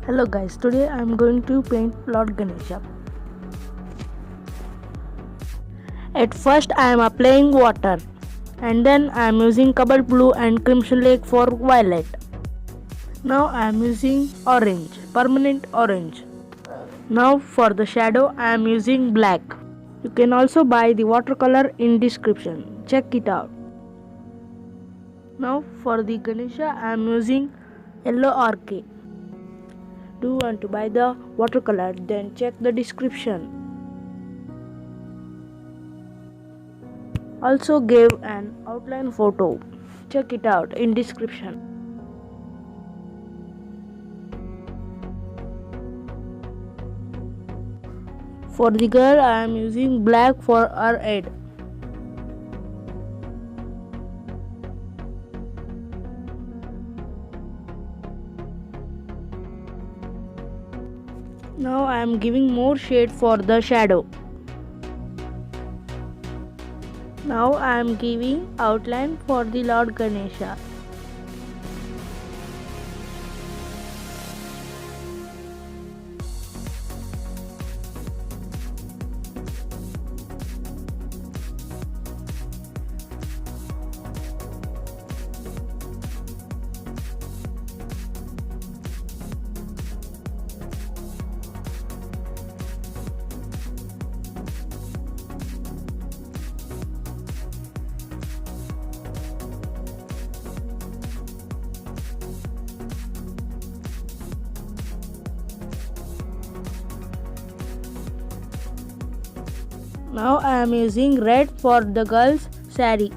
Hello guys, today I am going to paint Lord Ganesha. At first I am applying water and then I am using cobalt blue and crimson lake for violet. Now I am using orange, permanent orange. Now for the shadow I am using black. You can also buy the watercolor in description. Check it out. Now for the Ganesha I am using yellow orchid. Do you want to buy the watercolor? Then check the description. Also gave an outline photo. Check it out in description. For the girl I am using black for her head. Now I am giving more shade for the shadow. Now I am giving outline for the Lord Ganesha. Now I am using red for the girl's saree.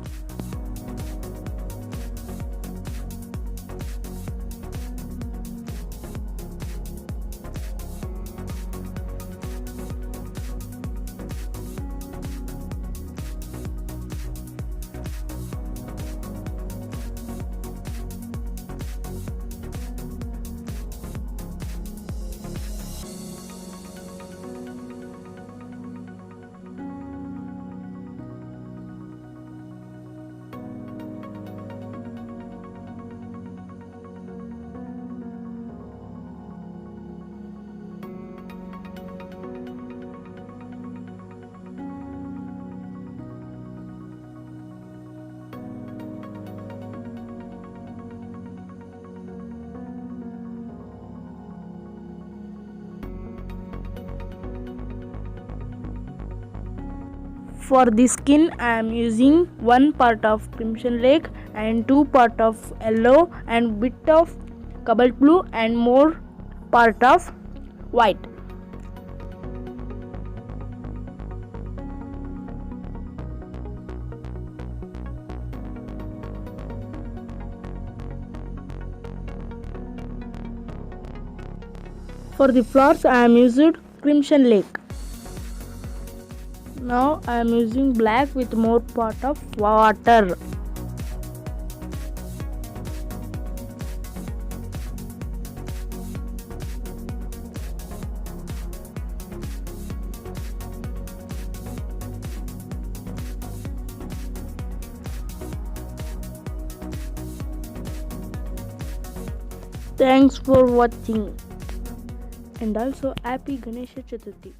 For the skin I am using one part of crimson lake and two part of yellow and bit of cobalt blue and more part of white. For the flowers I am using crimson lake. Now I am using black with more part of water. Thanks for watching and also happy Ganesh Chaturthi.